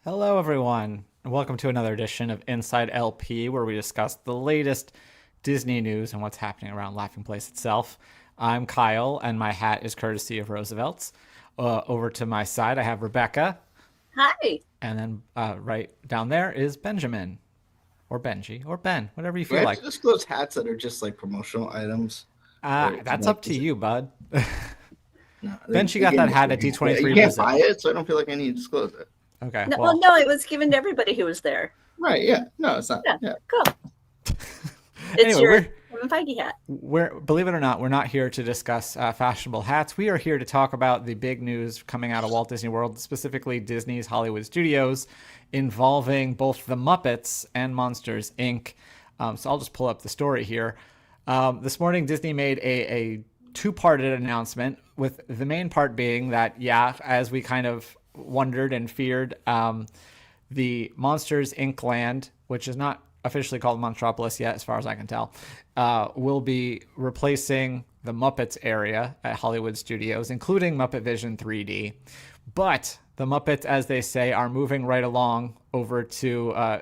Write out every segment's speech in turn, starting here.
Hello, everyone, and welcome to another edition of Inside LP, where we discuss the latest Disney news and what's happening around Laughing Place itself. I'm Kyle, and my hat is courtesy of Roosevelt's. Over to my side, I have Rebecca, Hi. and then right down there is Benjamin, or Benji, or Ben, whatever you Do I feel have like. to disclose hats that are just like promotional items? Or That's like up to is it you, bud. no Benji they got gave that it to hat at me. You D23 can't buy Brazil. it, so I don't feel like I need to disclose it. Okay, No, well, well, no, it was given to everybody who was there. Right, yeah. No, it's not. Yeah, Yeah. cool. It's anyway, your we're Kevin Feige hat. we're believe it or not, we're not here to discuss fashionable hats. We are here to talk about the big news coming out of Walt Disney World, specifically Disney's Hollywood Studios, involving both the Muppets and Monsters Inc. So I'll just pull up the story here. This morning, Disney made a two-parted announcement, with the main part being that, yeah, as we kind of wondered and feared, the Monsters Inc. land, which is not officially called Monstropolis yet, as far as I can tell, will be replacing the Muppets area at Hollywood Studios, including Muppet Vision 3D. But the Muppets, as they say, are moving right along over to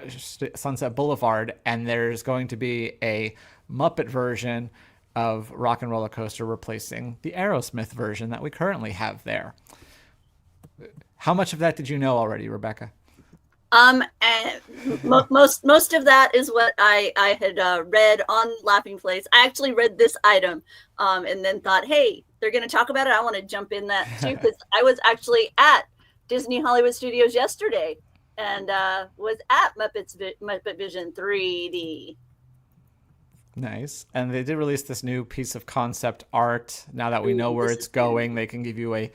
Sunset Boulevard, and there's going to be a Muppet version of Rock and Roller Coaster replacing the Aerosmith version that we currently have there. How much of that did you know already, Rebecca? And most of that is what I had read on Laughing Place. I actually read this item, and then thought, hey, they're going to talk about it. I want to jump in that too, because I was actually at Disney Hollywood Studios yesterday, and was at Muppet Vision 3D. Nice. And they did release this new piece of concept art. Now that we know Ooh, where this it's is good. going, they can give you a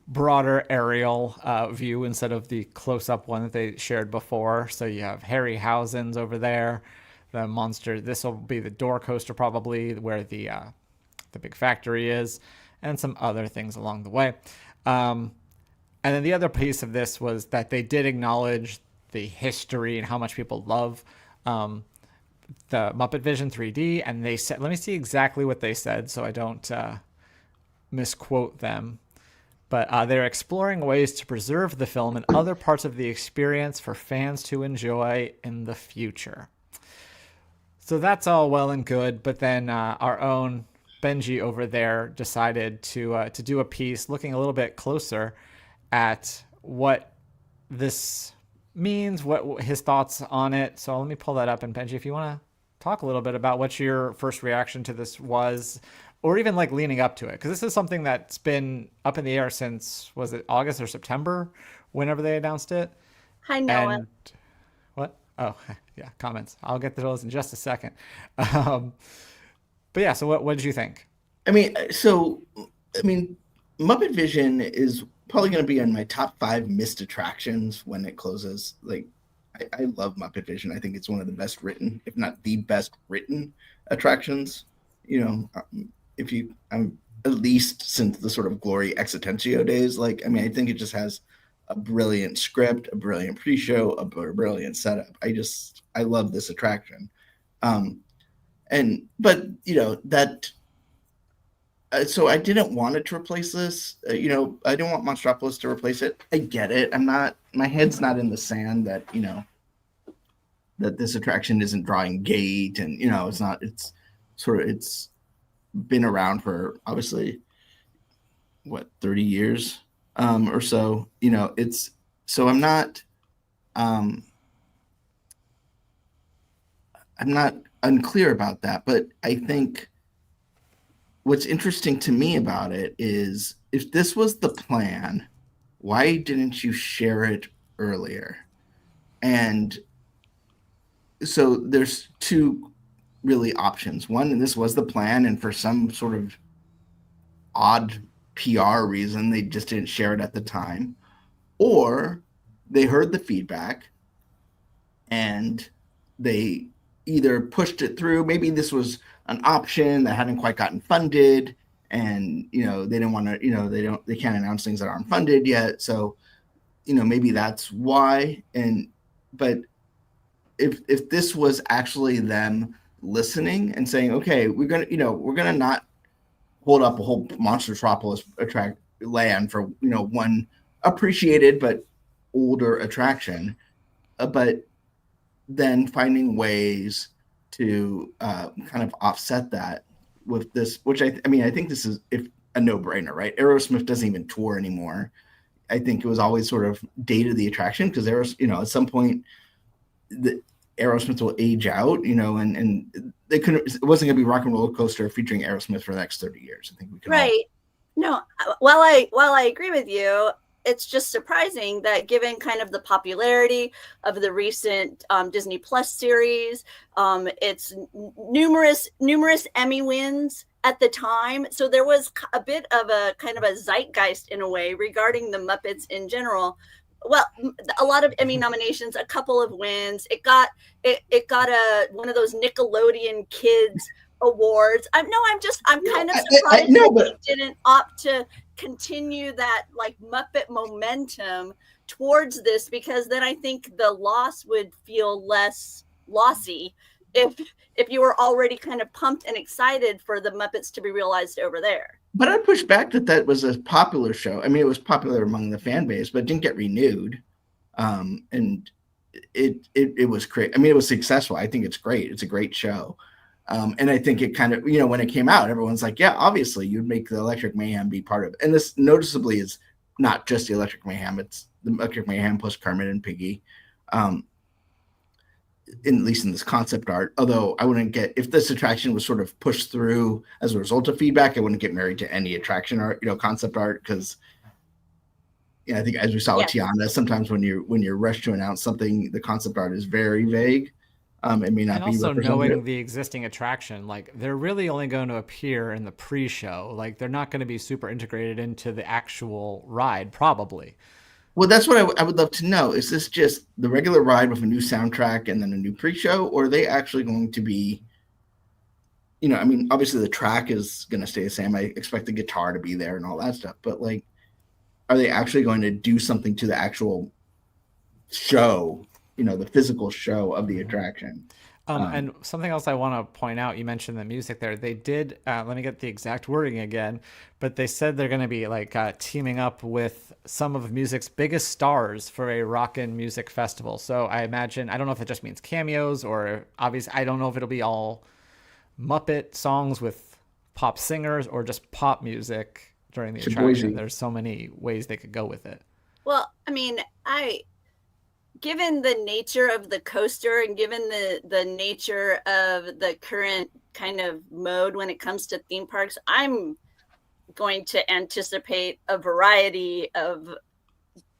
broader aerial view instead of the close up one that they shared before. So you have Harryhausen's over there, the monster. This will be the door coaster, probably, where the big factory is, and some other things along the way. Um, and then the other piece of this was that they did acknowledge the history and how much people love um, the Muppet Vision 3D. And they said, let me see exactly what they said so I don't misquote them. But they're exploring ways to preserve the film and other parts of the experience for fans to enjoy in the future. So that's all well and good, but then our own Benji over there decided to do a piece looking a little bit closer at what this means, what his thoughts on it. So let me pull that up, and Benji, if you want to talk a little bit about what your first reaction to this was, or even like leaning up to it, because this is something that's been up in the air since, was it August or September, whenever they announced it. Hi, Noah. And what? Oh, yeah, comments. I'll get to those in just a second. Um, but yeah, so what did you think? I mean, Muppet Vision is probably going to be on my top 5 missed attractions when it closes. Like, I love Muppet Vision. I think it's one of the best written, if not the best written attractions. You know, if you, I'm at least since the sort of Glory Existencio days. Like, I mean, I think it just has a brilliant script, a brilliant pre-show, a brilliant setup. I love this attraction. Um, but that so I didn't want it to replace this. I didn't want Monstropolis to replace it. I get it. My head's not in the sand that that this attraction isn't drawing gate, and it's not. It's been around for obviously what 30 years or so. It's so um, I'm not unclear about that, but I think what's interesting to me about it is if this was the plan, why didn't you share it earlier? And so there's two really options. One, and this was the plan, and for some sort of odd PR reason, they just didn't share it at the time, or they heard the feedback and they either pushed it through. Maybe this was an option that hadn't quite gotten funded, and they didn't want to. They can't announce things that aren't funded yet. So maybe that's why. But if this was actually them listening and saying, okay, we're gonna not hold up a whole Monstertropolis attract land for one appreciated but older attraction, but then finding ways to kind of offset that with this, which I mean, I think this is if a no-brainer, right? Aerosmith doesn't even tour anymore. I think it was always sort of dated the attraction because at some point the Aerosmith will age out, and they couldn't. It wasn't going to be Rock and Roller Coaster featuring Aerosmith for the next 30 years. I think we can right. No, while I agree with you, it's just surprising that given kind of the popularity of the recent Disney Plus series, its numerous Emmy wins at the time, so there was a bit of a kind of a zeitgeist in a way regarding the Muppets in general. Well, a lot of Emmy nominations, a couple of wins. It got one of those Nickelodeon Kids awards. I'm kind of surprised that they didn't opt to continue that like Muppet momentum towards this, because then I think the loss would feel less lossy if you were already kind of pumped and excited for the Muppets to be realized over there. But I'd push back that was a popular show. I mean, it was popular among the fan base, but it didn't get renewed. And it was great. I mean, it was successful. I think it's great. It's a great show. And I think it kind of, when it came out, everyone's like, yeah, obviously you'd make the Electric Mayhem be part of it. And this noticeably is not just the Electric Mayhem. It's the Electric Mayhem plus Kermit and Piggy. At least in this concept art, although I wouldn't get, if this attraction was sort of pushed through as a result of feedback, I wouldn't get married to any attraction art, concept art, because I think as we saw with Tiana, sometimes when you're rushed to announce something, the concept art is very vague. It may not and be also knowing the existing attraction, like they're really only going to appear in the pre-show, like they're not going to be super integrated into the actual ride probably. Well, that's what I would love to know. Is this just the regular ride with a new soundtrack and then a new pre-show, or are they actually going to be, I mean, obviously the track is going to stay the same. I expect the guitar to be there and all that stuff, but like, are they actually going to do something to the actual show, the physical show of the attraction? And something else I want to point out, you mentioned the music there. They did, let me get the exact wording again, but they said they're going to be like teaming up with some of music's biggest stars for a rockin' music festival. So I imagine, I don't know if it just means cameos or obviously, I don't know if it'll be all Muppet songs with pop singers or just pop music during the attraction. There's so many ways they could go with it. Well, I mean, given the nature of the coaster and given the nature of the current kind of mode when it comes to theme parks, I'm going to anticipate a variety of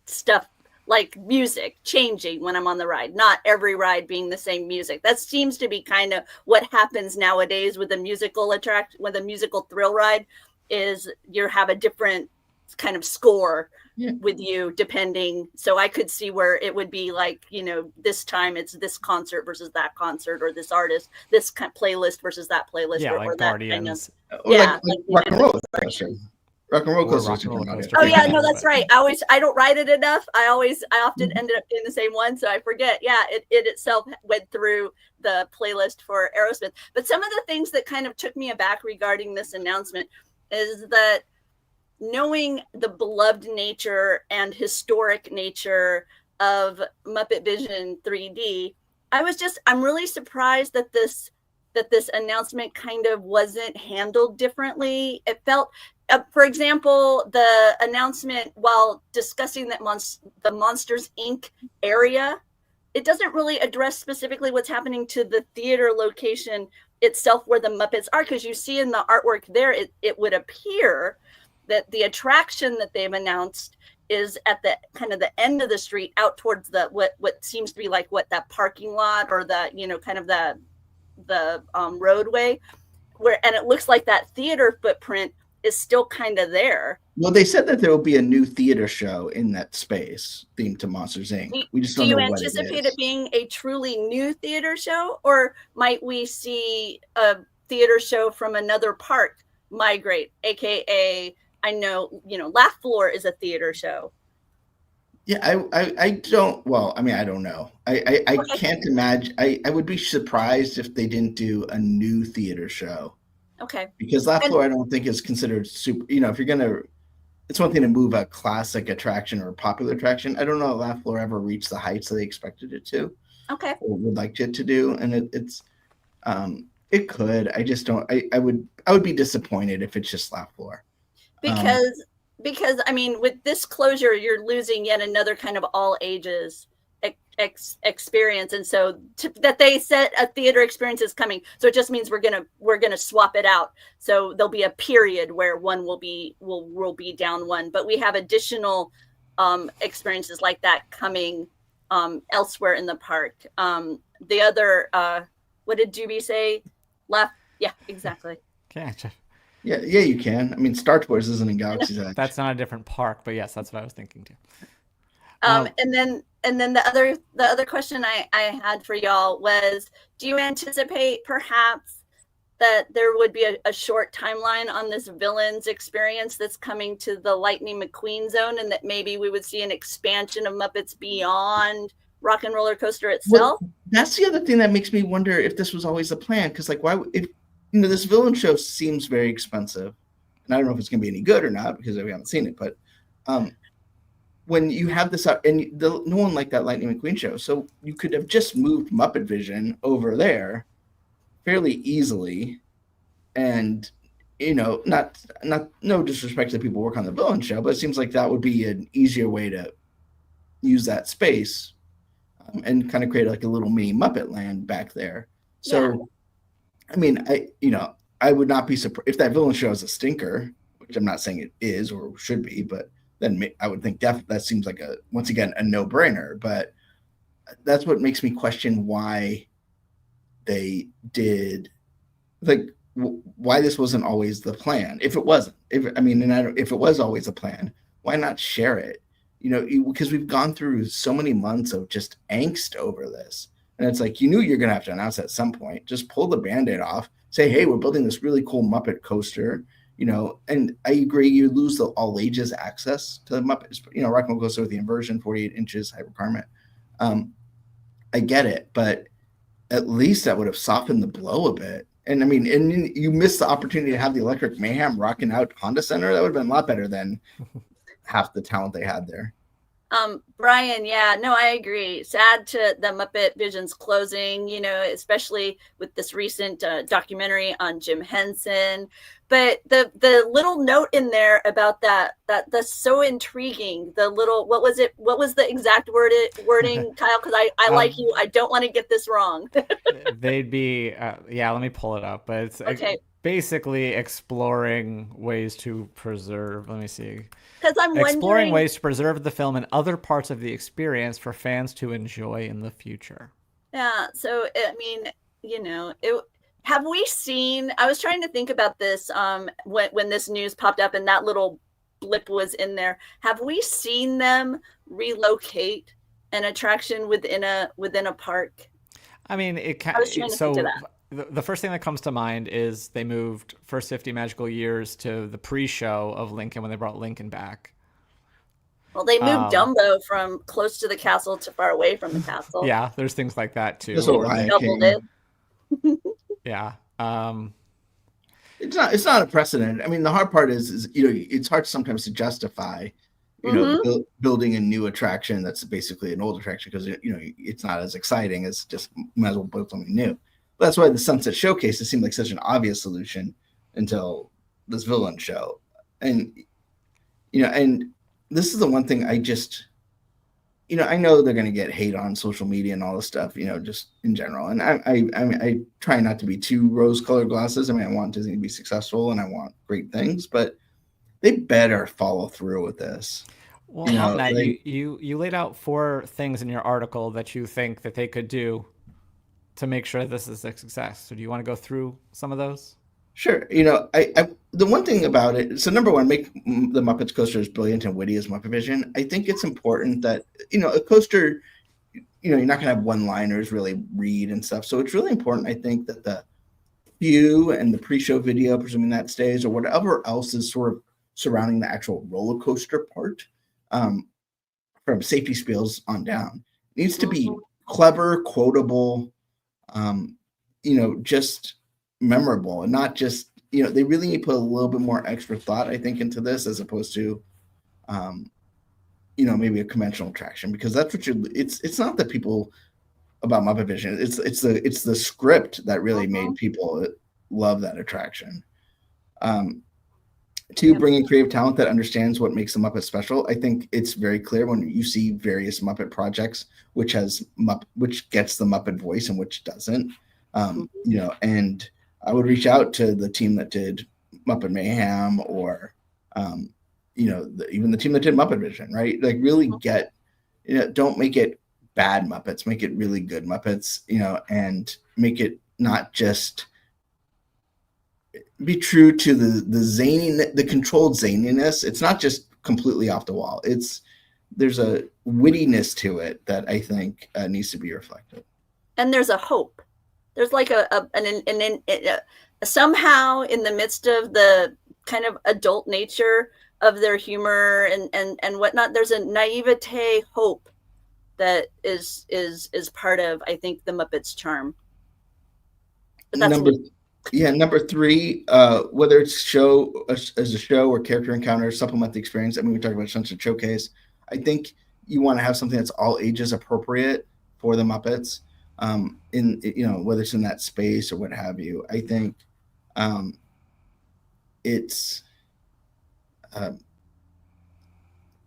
stuff like music changing when I'm on the ride, not every ride being the same music. That seems to be kind of what happens nowadays with a musical thrill ride, is you have a different kind of score with you depending. So I could see where it would be like, this time it's this concert versus that concert, or this artist, this playlist versus that playlist. Yeah, or like Guardians. Like Rock and Roller Coaster. Rock and Roller Coaster. Oh yeah, no, that's right. I don't ride it enough. I often ended up doing the same one, so I forget. Yeah, it itself went through the playlist for Aerosmith. But some of the things that kind of took me aback regarding this announcement is that, knowing the beloved nature and historic nature of Muppet Vision 3D, I'm really surprised that this announcement kind of wasn't handled differently. It felt, for example, the announcement while discussing that the Monsters Inc. area, it doesn't really address specifically what's happening to the theater location itself where the Muppets are, because you see in the artwork there, it would appear that the attraction that they've announced is at the kind of the end of the street out towards the what seems to be like that parking lot, or the kind of the roadway, and it looks like that theater footprint is still kind of there. Well, they said that there will be a new theater show in that space themed to Monsters Inc. We just don't know what it is. Do you anticipate it being a truly new theater show, or might we see a theater show from another park migrate, aka, I know, Laugh Floor is a theater show. Yeah, I don't. Well, I mean, I don't know. I can't imagine. I would be surprised if they didn't do a new theater show. Okay. Because Laugh Floor, I don't think is considered super. If you're gonna, it's one thing to move a classic attraction or a popular attraction. I don't know if Laugh Floor ever reached the heights that they expected it to Okay. or would like it to do, and it could. I just don't. I would be disappointed if it's just Laugh Floor. Because I mean, with this closure, you're losing yet another kind of all ages experience, and so that they said a theater experience is coming, so it just means we're gonna swap it out. So there'll be a period where one will be down one, but we have additional experiences like that coming elsewhere in the park. The other, what did Juby say? Left, yeah, exactly. Yeah, Yeah, you can. I mean, Star Tours isn't in Galaxy's Edge. that's not a different park, but yes, that's what I was thinking too. And then the other question I had for y'all was, do you anticipate perhaps that there would be a short timeline on this villains experience that's coming to the Lightning McQueen zone, and that maybe we would see an expansion of Muppets beyond Rock and Roller Coaster itself? Well, that's the other thing that makes me wonder if this was always the plan, because like, why if this villain show seems very expensive, and I don't know if it's going to be any good or not because we haven't seen it, but when you have this and no one liked that Lightning McQueen show, so you could have just moved Muppet Vision over there fairly easily, and not no disrespect to the people who work on the villain show, but it seems like that would be an easier way to use that space and kind of create like a little mini Muppet land back there. So yeah. I mean, I would not be surprised if that villain show is a stinker, which I'm not saying it is or should be, but then I would think that seems like once again a no-brainer. But that's what makes me question why they did, like, why this wasn't always the plan. If it wasn't, if it was always a plan, why not share it? Because we've gone through so many months of just angst over this. And it's like, you knew you're going to have to announce at some point. Just pull the Band-Aid off. Say, hey, we're building this really cool Muppet coaster. And I agree, you lose the all ages access to the Muppets. Rock and Roller Coaster with the inversion, 48 inches, high requirement. I get it, but at least that would have softened the blow a bit. And I mean, and you missed the opportunity to have the Electric Mayhem rocking out Honda Center. That would have been a lot better than half the talent they had there. Brian, yeah, no, I agree. Sad to the Muppet Vision's closing, especially with this recent documentary on Jim Henson. But the little note in there about that's so intriguing. The little, what was it? What was the exact wording, Kyle? Because I like you. I don't want to get this wrong. They'd be, let me pull it up. But it's okay. Basically exploring ways to preserve. Let me see. Because I'm exploring ways to preserve the film and other parts of the experience for fans to enjoy in the future. Yeah. So I mean, have we seen? I was trying to think about this when this news popped up and that little blip was in there. Have we seen them relocate an attraction within a park? I mean, I was trying to think of that. The first thing that comes to mind is they moved First 50 Magical Years to the pre-show of Lincoln when they brought Lincoln back. Well, they moved Dumbo from close to the castle to far away from the castle. Yeah, there's things like that too. Doubled it. Yeah. It's not a precedent. I mean, the hard part is it's hard sometimes to justify building a new attraction that's basically an old attraction because it's not as exciting as just might as well build something new. That's why the Sunset Showcase seemed like such an obvious solution until this villain show. And, and this is the one thing I just, I know they're going to get hate on social media and all this stuff, just in general. And I try not to be too rose-colored glasses. I mean, I want Disney to be successful and I want great things, but they better follow through with this. Well, Matt, you laid out 4 things in your article that you think that they could do to make sure this is a success. So do you want to go through some of those? Sure. The one thing about it, so number one, make the Muppets coaster as brilliant and witty as Muppet Vision. I think it's important that, a coaster, you're not going to have one-liners really read and stuff. So it's really important, I think, that the view and the pre-show video, presuming that stays, or whatever else is sort of surrounding the actual roller coaster part, from safety spills on down, needs to be clever, quotable, just memorable and not just, they really need to put a little bit more extra thought, I think, into this as opposed to um, maybe a conventional attraction, because that's what it's not that people about Muppet Vision. It's the script that really Mhm. made people love that attraction. Um, to Yep. bring in creative talent that understands what makes the Muppet special. I think it's very clear when you see various Muppet projects, which gets the Muppet voice and which doesn't. Mhm. And I would reach out to the team that did Muppet Mayhem, or even the team that did Muppet Vision, right? Like, really get, don't make it bad Muppets, make it really good Muppets, and make it not just be true to the controlled zaniness. It's not just completely off the wall. There's a wittiness to it that I think needs to be reflected. And there's a hope. There's like somehow in the midst of the kind of adult nature of their humor and whatnot, there's a naivete hope that is part of, I think, the Muppets charm. But that's Number me. number three, whether it's as a show or character encounter, supplement the experience. I mean, we talked about Sunset Showcase. I think you want to have something that's all ages appropriate for the Muppets. In whether it's in that space or what have you. I think um, it's uh,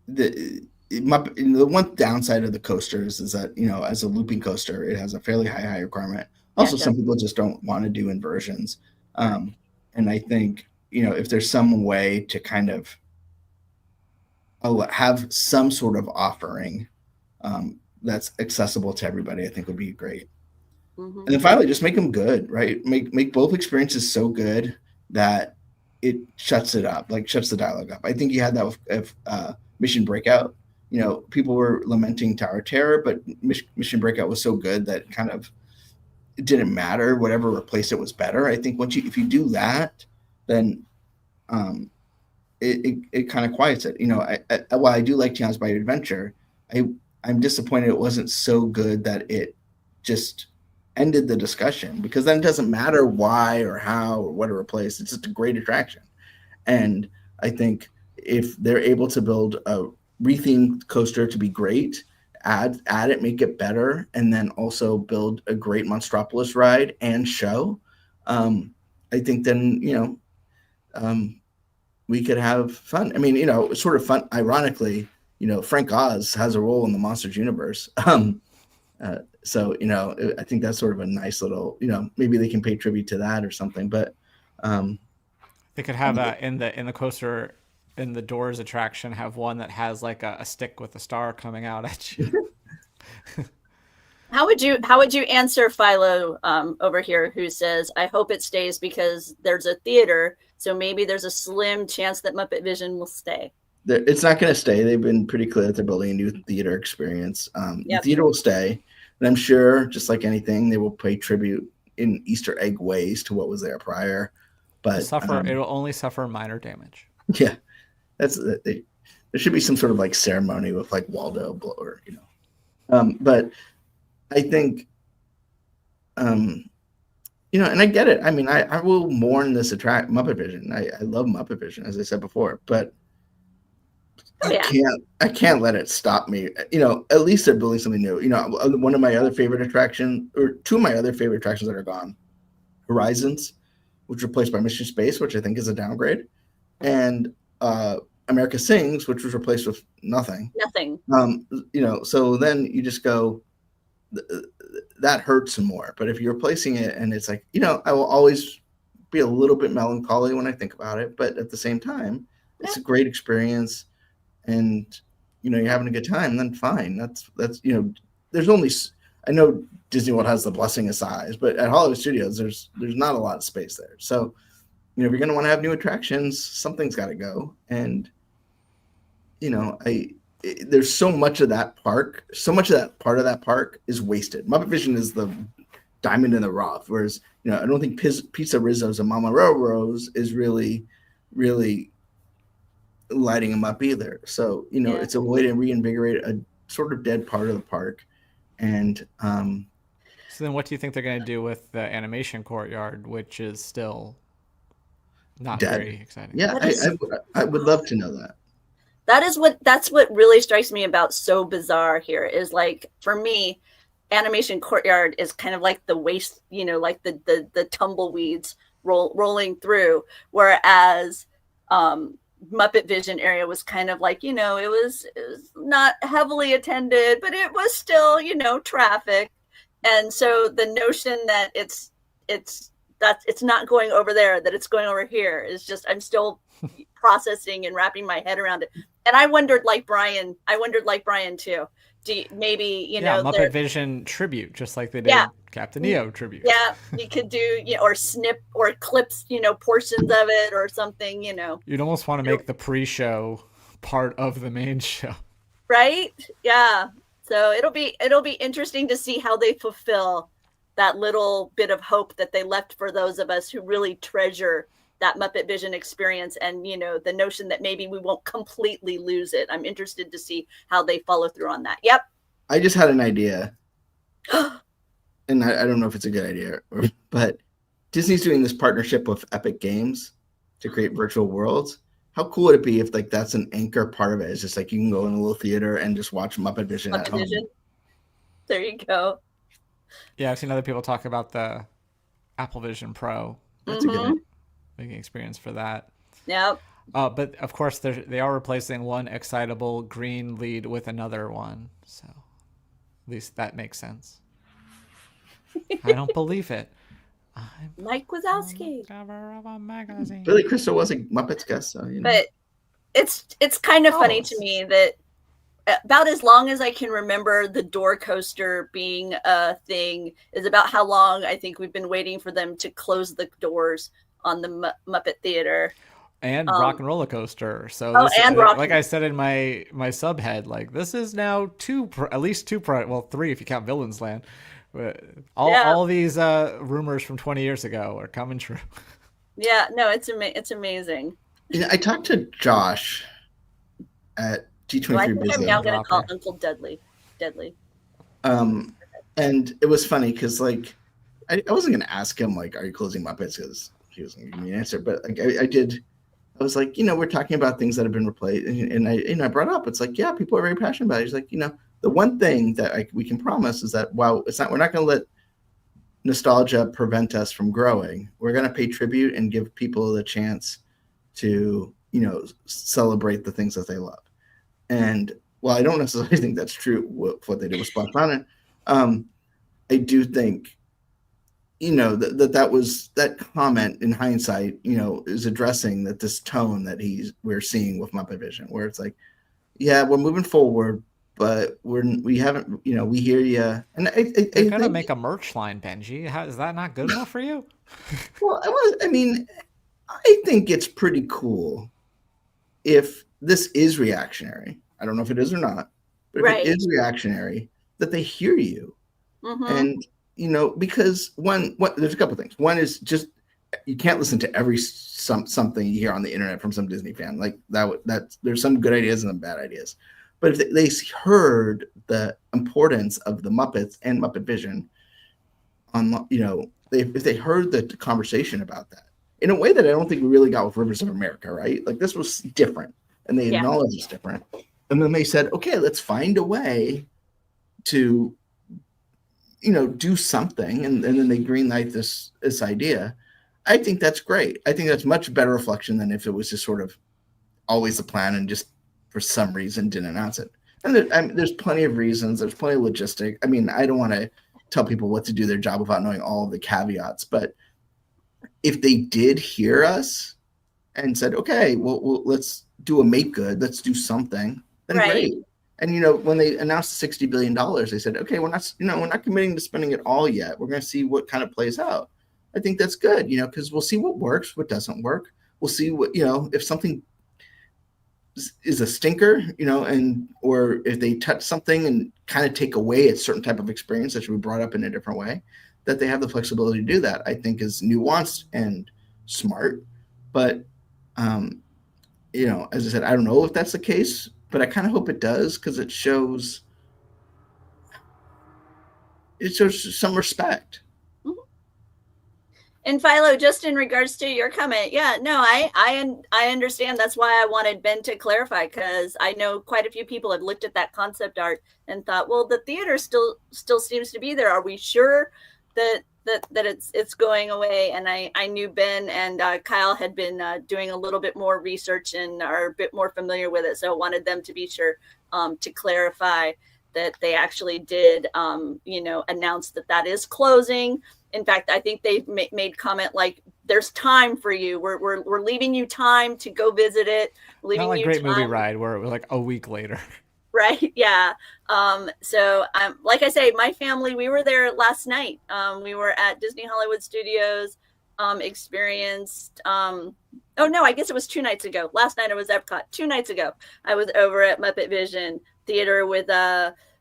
the one downside of the coasters is that, as a looping coaster, it has a fairly high requirement. Yeah, Also, it does. some people just don't want to do inversions. Right. And I think, if there's some way to kind of have some sort of offering that's accessible to everybody, I think would be great. Mm-hmm. And then finally, just make them good, right? Make both experiences so good that it shuts it up, like shuts the dialogue up. I think you had that with Mission Breakout. People were lamenting Tower of Terror, but Mission Breakout was so good that kind of it didn't matter. Whatever replaced it was better. I think if you do that, then it kind of quiets it. While I do like Tiana's Bite Adventure, I'm disappointed it wasn't so good that it just ended the discussion, because then it doesn't matter why or how or what it replaced. It's just a great attraction. And I think if they're able to build a rethemed coaster to be great, add it, make it better, and then also build a great Monstropolis ride and show, I think then, we could have fun. I mean, sort of fun. Ironically, Frank Oz has a role in the Monsters universe. So, I think that's sort of a nice little, maybe they can pay tribute to that or something. But They could have in the coaster, in the doors attraction, have one that has like a stick with a star coming out at you. How would you answer Philo over here, who says, "I hope it stays because there's a theater, so maybe there's a slim chance that Muppet Vision will stay." it's not going to stay. They've been pretty clear that they're building a new theater experience. The Yep. theater will stay, and I'm sure, just like anything, they will pay tribute in Easter egg ways to what was there prior. But It will only suffer minor damage. yeah, there should be some sort of like ceremony with like Waldo or but I think and I get it. I mean, I will mourn this Muppet Vision. I love Muppet Vision, as I said before, but Oh yeah. I can't let it stop me. At least they're building something new. One of my other favorite attractions, or two of my other favorite attractions that are gone, Horizons, which was replaced by Mission Space, which I think is a downgrade, and America Sings, which was replaced with nothing. Nothing. So then you just go, that hurts more. But if you're replacing it, and it's like, I will always be a little bit melancholy when I think about it, but at the same time, it's a great experience, and you're having a good time. Then fine. That's there's only, I know Disney World has the blessing of size, but at Hollywood Studios, there's not a lot of space there. So if you're going to want to have new attractions, something's got to go. And there's so much of that park, so much of that part of that park is wasted. Muppet Vision is the diamond in the rough, whereas I don't think Pizza Rizzo's and Mama Roro's is really lighting them up either. So it's a way to reinvigorate a sort of dead part of the park. And so then, what do you think they're going to do with the animation courtyard, which is still not dead. very exciting? Yeah, I would love to know that. That's what really strikes me about So Bizarre here is like for me, Animation Courtyard is kind of like the waste, like the tumbleweeds rolling through, whereas Muppet Vision area was kind of like, it was not heavily attended, but it was still, traffic. And so the notion that it's not going over there, that it's going over here is just, I'm still processing and wrapping my head around it. And I wondered like Brian too. Maybe, Muppet Vision tribute, just like they did Captain EO tribute. Yeah, you could do, or snip or clips, portions of it or something, You'd almost want to make the pre-show part of the main show. Right? Yeah. So it'll be interesting to see how they fulfill that little bit of hope that they left for those of us who really treasure that Muppet Vision experience, and the notion that maybe we won't completely lose it. I'm interested to see how they follow through on that. Yep. I just had an idea, and I don't know if it's a good idea, but Disney's doing this partnership with Epic Games to create virtual worlds. How cool would it be if like that's an anchor part of it? It's just like you can go in a little theater and just watch Muppet Vision at home. There you go. Yeah, I've seen other people talk about the Apple Vision Pro. That's a good idea. Making experience for that. Yep. But of course, they are replacing one excitable green lead with another one. So at least that makes sense. I don't believe it. Mike Wazowski. Cover of a magazine. Billy Crystal was a Muppets guest, so But it's kind of funny to me that about as long as I can remember the door coaster being a thing is about how long I think we've been waiting for them to close the doors on the Muppet Theater. And Rock and Roller Coaster. So like I said in my subhead, like this is now at least two, three if you count Villains Land. All these rumors from 20 years ago are coming true. Yeah, no, it's amazing. I talked to Josh at G23 Business. I'm now going to call Uncle Dudley. And it was funny because like I wasn't going to ask him like, are you closing Muppets? Because he wasn't going to give me an answer. But like I did. I was like, we're talking about things that have been replaced, and I brought up, it's like, yeah, people are very passionate about it. He's like, the one thing that we can promise is that while we're not going to let nostalgia prevent us from growing. We're going to pay tribute and give people the chance to, celebrate the things that they love. And while I don't necessarily think that's true with what they did with Splash Mountain, I do think, that comment in hindsight, is addressing that this tone that we're seeing with Muppet Vision, where it's like, yeah, we're moving forward, but we haven't, we hear you. And You're gonna make a merch line, Benji. Is that not good enough for you? Well, I think it's pretty cool if this is reactionary. I don't know if it is or not, but if it is reactionary, that they hear you. Mm-hmm. And because there's a couple things. One is just you can't listen to every something you hear on the internet from some Disney fan. Like that there's some good ideas and some bad ideas. But if they heard the importance of the Muppets and Muppet Vision on, if they heard the conversation about that in a way that I don't think we really got with Rivers of America, right? Like this was different, and they acknowledged it's different. And then they said, okay, let's find a way to do something, and then they greenlight this idea. I think that's great. I think that's much better reflection than if it was just sort of always the plan and just for some reason didn't announce it. And there's plenty of reasons. There's plenty of logistic. I mean, I don't want to tell people what to do their job without knowing all of the caveats. But if they did hear us and said, okay, well let's do a make good, let's do something, then great. And when they announced the $60 billion, they said, okay, we're not committing to spending it all yet. We're going to see what kind of plays out. I think that's good, because we'll see what works, what doesn't work. We'll see what, if something is a stinker, or if they touch something and kind of take away a certain type of experience that should be brought up in a different way, that they have the flexibility to do that, I think is nuanced and smart. But, as I said, I don't know if that's the case, but I kind of hope it does, because it shows some respect. Mm-hmm. And Philo, just in regards to your comment, yeah, no, I understand. That's why I wanted Ben to clarify, because I know quite a few people have looked at that concept art and thought, well, the theater still seems to be there. Are we sure that it's going away? And I knew Ben and Kyle had been doing a little bit more research and are a bit more familiar with it, so I wanted them to be sure to clarify that they actually did, announce that is closing. In fact, I think they made comment like, "There's time for you. We're leaving you time to go visit it. Leaving Not like you Great time." Movie Ride, where it was like a week later. Right? Yeah. So, like I say, my family, we were there last night. We were at Disney Hollywood Studios. Experienced. Oh no, I guess it was 2 nights ago. Last night I was Epcot. 2 nights ago, I was over at Muppet Vision Theater with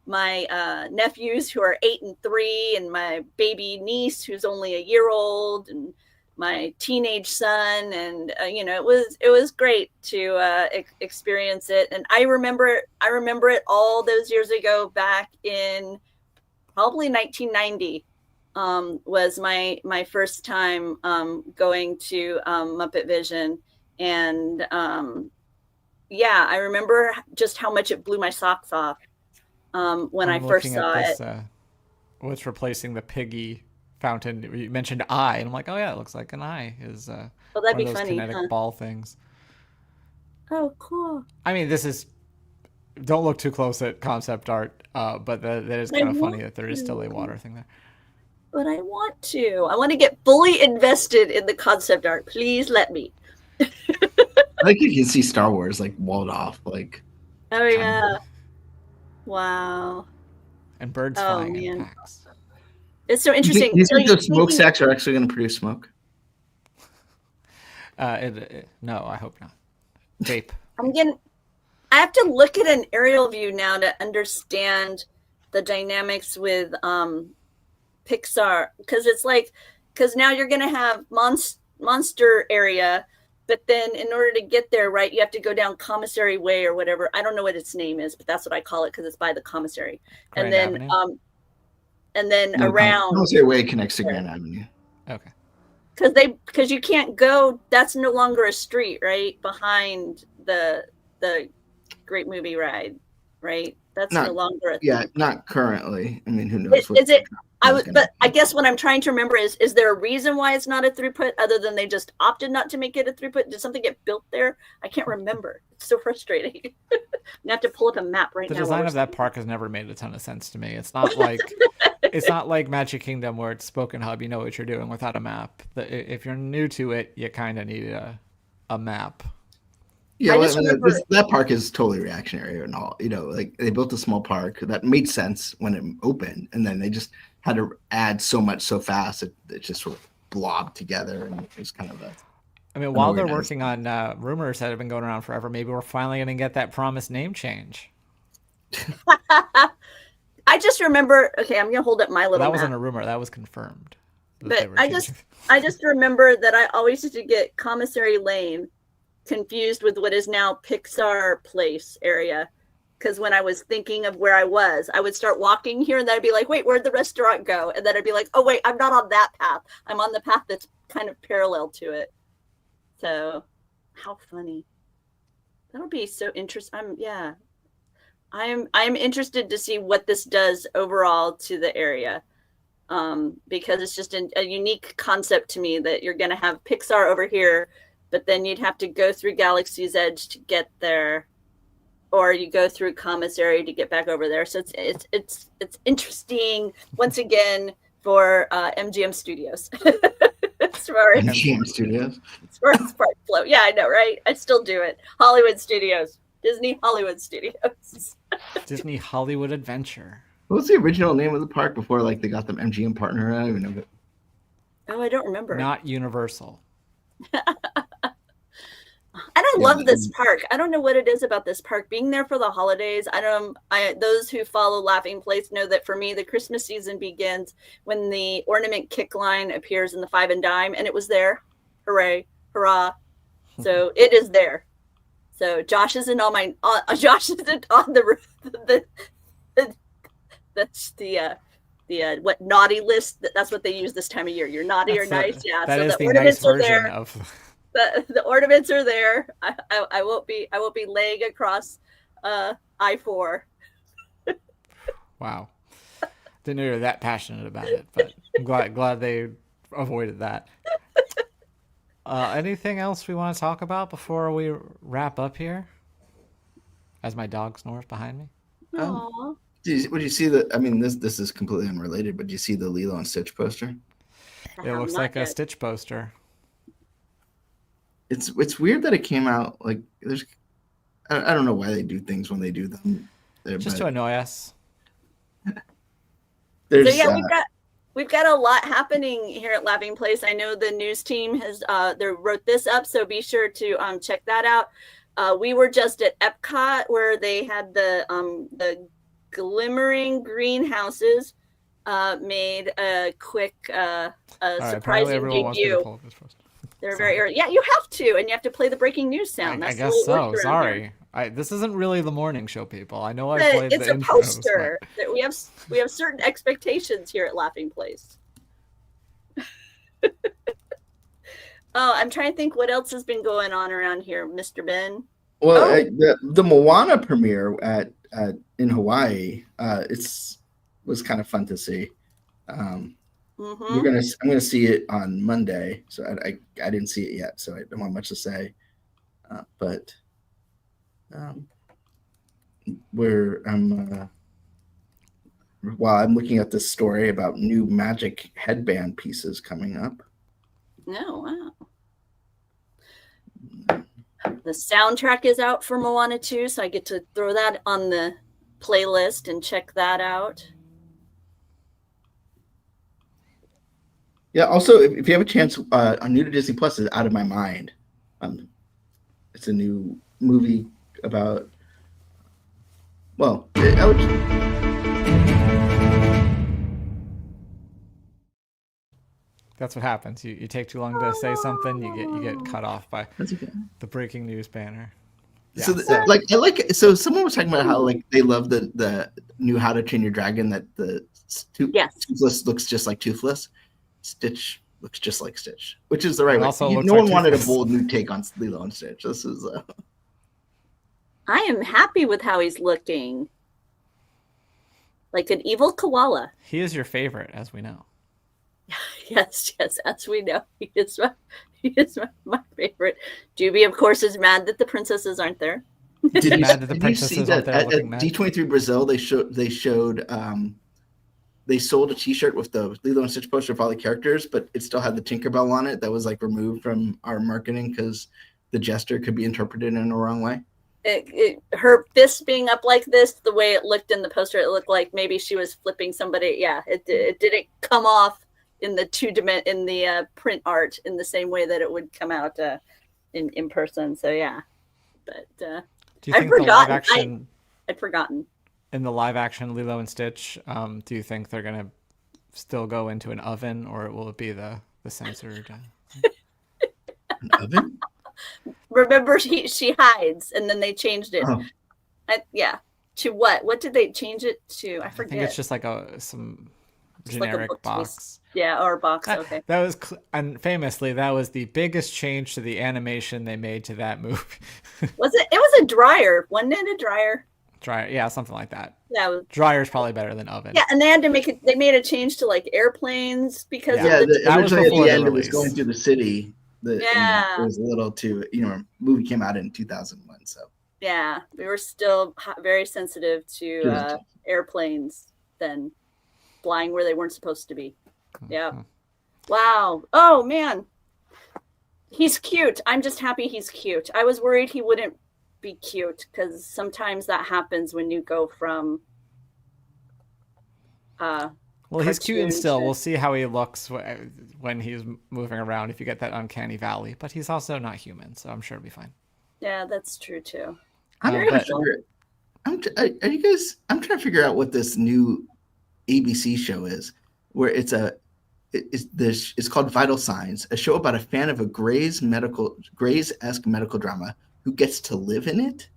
my nephews who are 8 and 3, and my baby niece who's only a year old, and my teenage son. And it was great to experience it. And I remember it all those years ago, back in probably 1990. Was my first time going to Muppet Vision. And yeah, I remember just how much it blew my socks off when I first saw it. What's replacing the piggy fountain? You mentioned eye, and I'm like, oh yeah, it looks like an eye. Is Well, that'd one be of those funny, kinetic huh? ball things. Oh, cool. I mean, this is, don't look too close at concept art, but that is kind of funny that there is still a water thing there. But I want to get fully invested in the concept art. Please let me. I think you can see Star Wars like walled off, like. Oh yeah. Wow. And birds flying in packs. It's so interesting. Do you think those smokestacks are actually going to produce smoke? No, I hope not. Vape. I have to look at an aerial view now to understand the dynamics with Pixar, because now you're going to have monster area, but then in order to get there, right, you have to go down Commissary Way or whatever. I don't know what its name is, but that's what I call it because it's by the commissary. Grand Avenue? And then No, around Commissary Way connects to Grand Avenue. Okay. Because you can't go. That's no longer a street, right, behind the Great Movie Ride, right? That's no longer a thing. Not currently. I mean, who knows? Is it? But I guess what I'm trying to remember is there a reason why it's not a throughput other than they just opted not to make it a throughput? Did something get built there? I can't remember. It's so frustrating. I have to pull up a map right now. The design of that park has never made a ton of sense to me. It's not like Magic Kingdom where it's Spoken Hub. You know what you're doing without a map. If you're new to it, you kind of need a map. Yeah, that park is totally reactionary and all. Like they built a small park that made sense when it opened, and then they just had to add so much so fast it just sort of blobbed together, and it was kind of while they're working on rumors that have been going around forever, maybe we're finally going to get that promised name change. I just remember. Okay, I'm going to hold up my little. That map. wasn't a rumor. That was confirmed. But I just remember that I always used to get Commissary Lane confused with what is now Pixar Place area, because when I was thinking of where I would start walking here, and then I'd be like, wait, where'd the restaurant go? And then I'd be like, oh wait, I'm not on that path, I'm on the path that's kind of parallel to it. So how funny. That'll be so interesting. I'm interested to see what this does overall to the area, because it's just a unique concept to me that you're going to have Pixar over here, but then you'd have to go through Galaxy's Edge to get there, or you go through Commissary to get back over there. So it's interesting once again for MGM Studios. MGM Studios. As far as park flow, yeah, I know, right? I still do it. Hollywood Studios, Disney Hollywood Studios, Disney Hollywood Adventure. What was the original name of the park before they got them MGM partner? I don't even know. Oh, I don't remember. Not Universal. And I love this park. I don't know what it is about this park. Being there for the holidays, those who follow Laughing Place know that for me, the Christmas season begins when the ornament kick line appears in the 5 and Dime, and it was there. Hooray, hurrah! So it is there. So Josh isn't on my. Josh isn't on the. That's the what naughty list. That's what they use this time of year. You're naughty or nice. Yeah. That so is the the nice ornaments are version there. of. The ornaments are there. I won't be laying across I-4. Wow. Didn't know you were that passionate about it, but I'm glad they avoided that. Anything else we want to talk about before we wrap up here? As my dog snores behind me. Aww. Would you see the? I mean, this is completely unrelated, but do you see the Lilo and Stitch poster? It looks like a Stitch poster. It's weird that it came out like there's. I don't know why they do things when they do them. Just to annoy us. So yeah, we've got a lot happening here at Laughing Place. I know the news team has they wrote this up, so be sure to check that out. We were just at Epcot where they had the glimmering greenhouses made a quick surprising debut. They're very early. Yeah, you have to, and you have to play the breaking news sound. I guess so. Sorry, this isn't really the morning show, people. I know I played it's the a intros, poster. but... That we have certain expectations here at Laughing Place. Oh, I'm trying to think what else has been going on around here, Mr. Ben. Well, the Moana premiere in Hawaii, was kind of fun to see. I'm gonna see it on Monday, so I didn't see it yet, so I don't have much to say. But while I'm looking at this story about new magic headband pieces coming up. Oh wow! The soundtrack is out for Moana 2, so I get to throw that on the playlist and check that out. Yeah. Also, if you have a chance, on New to Disney Plus is Out of My Mind. It's a new movie about. Well, I would. That's what happens. You take too long to say something, you get cut off by the breaking news banner. Yeah, so someone was talking about how like they love the new How to Train Your Dragon that the Toothless looks just like Toothless. Stitch looks just like Stitch, which is the right way. No one wanted a bold new take on Lilo and Stitch. This is. I am happy with how he's looking. Like an evil koala. He is your favorite, as we know. Yes, as we know. He is my favorite. Juby, of course, is mad that the princesses aren't there. Did you see that at D23 Brazil, they showed they sold a T-shirt with the Lilo and Stitch poster of all the characters, but it still had the Tinkerbell on it. That was like removed from our marketing because the gesture could be interpreted in the wrong way. Her fist being up like this, the way it looked in the poster, it looked like maybe she was flipping somebody. Yeah, it didn't come off in the print art in the same way that it would come out in person. So yeah, but do you think the live action? I'd forgotten. In the live action Lilo and Stitch, do you think they're gonna still go into an oven, or will it be the censored? An oven? Remember, she hides, and then they changed it. Oh. To what? What did they change it to? I forget. I think it's just like some generic like box. Or a box. Okay. That was, and famously, that was the biggest change to the animation they made to that movie. Was it? It was a dryer, wasn't it? A dryer. Dryer, yeah, something like that. Yeah, dryer's probably better than oven. Yeah, and they had to make it. They made a change to like airplanes because originally at the end it was going through the city. It was a little too. Movie came out in 2001, so. Yeah, we were still very sensitive to airplanes then flying where they weren't supposed to be. Yeah. Wow. Oh man, he's cute. I'm just happy he's cute. I was worried he wouldn't be cute because sometimes that happens when you go from he's cute and still we'll see how he looks when he's moving around if you get that uncanny valley, but he's also not human, so I'm sure it'll be fine. Yeah, that's true too. I'm trying to figure out what this new ABC show is, where it's called Vital Signs, a show about a fan of a Grey's-esque medical drama who gets to live in it.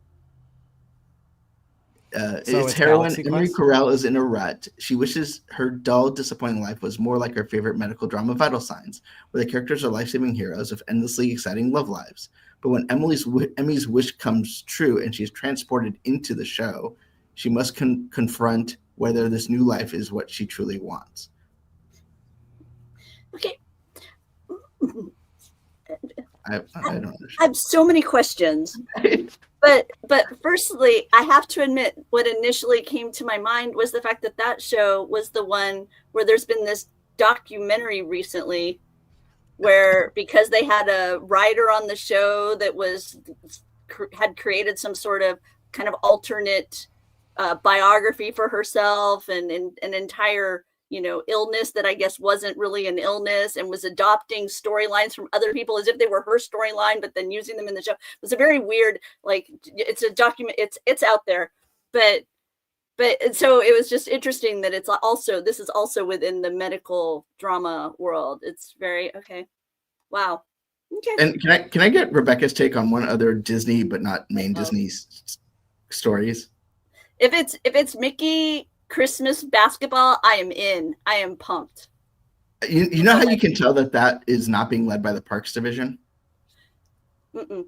So its it's heroine, Galaxy Emery Quest? Corell, is in a rut. She wishes her dull, disappointing life was more like her favorite medical drama, Vital Signs, where the characters are life-saving heroes of endlessly exciting love lives. But when Emmy's wish comes true and she is transported into the show, she must confront whether this new life is what she truly wants. Okay. I don't I understand. have so many questions. But firstly, I have to admit, what initially came to my mind was the fact that that show was the one where there's been this documentary recently where, because they had a writer on the show that had created some sort of kind of alternate biography for herself, and an entire illness that I guess wasn't really an illness, and was adopting storylines from other people as if they were her storyline, but then using them in the show. It was a very weird, like, it's a document, it's out there, but so it was just interesting that this is also within the medical drama world. It's very okay. Wow. Okay. And can I get Rebecca's take on one other Disney but not main Disney stories? If it's Mickey Christmas basketball, I am in. I am pumped. You know how you can tell that is not being led by the Parks division? Mm-mm.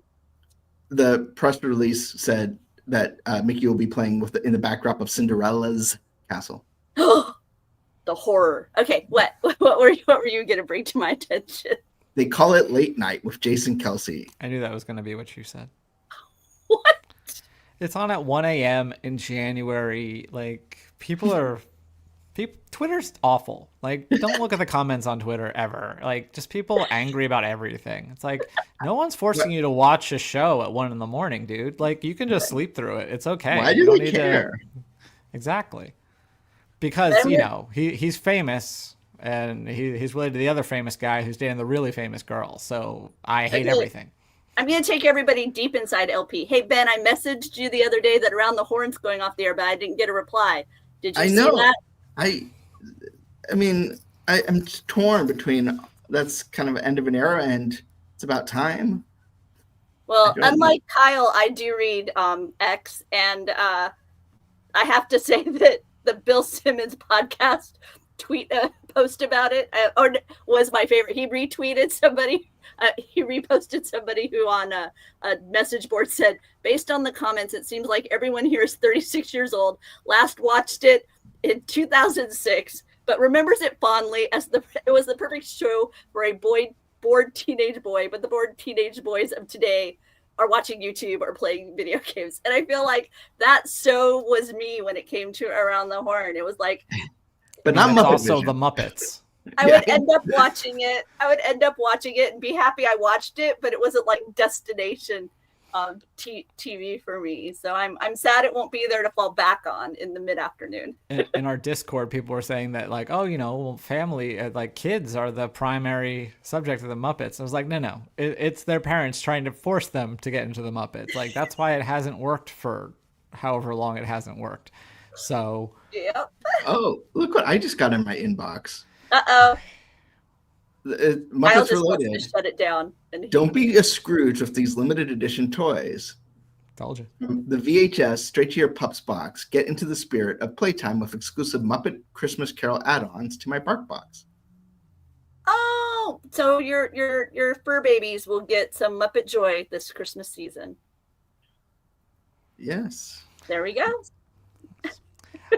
The press release said that Mickey will be playing in the backdrop of Cinderella's castle. The horror. Okay, what were you going to bring to my attention? They call it Late Night with Jason Kelsey. I knew that was going to be what you said. What? It's on at 1 a.m. in January. Like, Twitter's awful. Like, don't look at the comments on Twitter ever. Like, just people angry about everything. It's like, no one's forcing you to watch a show at 1 a.m, dude. Like, you can just sleep through it. It's okay. Why do you don't they need care? Exactly. Because, he's famous, and he's related to the other famous guy who's dating the really famous girl. So I hate everything. I'm going to take everybody deep inside LP. Hey, Ben, I messaged you the other day that Around the Horn's going off the air, but I didn't get a reply. Did you see that? I mean, I'm torn between that's kind of end of an era and it's about time. Well, unlike Kyle, I do read X, and I have to say that the Bill Simmons podcast post about it or was my favorite. He retweeted somebody. He reposted somebody who on a message board said, based on the comments, it seems like everyone here is 36 years old. Last watched it in 2006, but remembers it fondly as it was the perfect show for a bored teenage boy. But the bored teenage boys of today are watching YouTube or playing video games. And I feel like that so was me when it came to Around the Horn. It was like, but not Muppet also Vision. the Muppets. I would end up watching it. And be happy I watched it, but it wasn't like destination TV for me. So I'm sad it won't be there to fall back on in the mid-afternoon. In our Discord, people were saying that, like, oh, family, like, kids are the primary subject of the Muppets. I was like, no, it's their parents trying to force them to get into the Muppets. Like, that's why it hasn't worked for however long it hasn't worked. So. Yep. Oh, look what I just got in my inbox. Uh-oh. Muppets related. To shut it down. Don't be a Scrooge with these limited edition toys. Told you. The VHS straight to your pups box. Get into the spirit of playtime with exclusive Muppet Christmas Carol add-ons to my Bark box. Oh, so your fur babies will get some Muppet joy this Christmas season. Yes. There we go.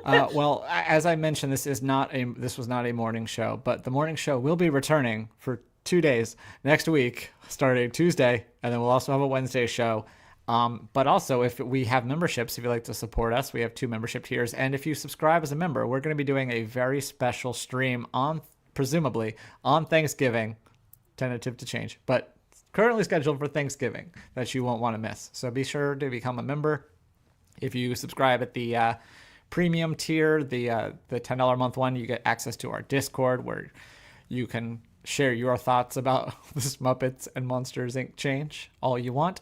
Well, as I mentioned, this was not a morning show, but the morning show will be returning for 2 days next week, starting Tuesday, and then we'll also have a Wednesday show. But also, if we have memberships, if you'd like to support us, we have 2 membership tiers, and if you subscribe as a member, we're going to be doing a very special stream presumably on Thanksgiving, tentative to change, but currently scheduled for Thanksgiving, that you won't want to miss. So be sure to become a member. If you subscribe at the premium tier, the $10 a month one, you get access to our Discord where you can share your thoughts about this Muppets and Monsters Inc. change all you want.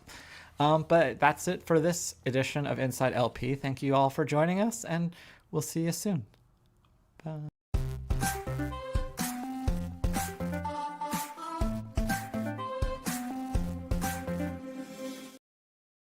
But that's it for this edition of Inside LP. Thank you all for joining us, and we'll see you soon. Bye.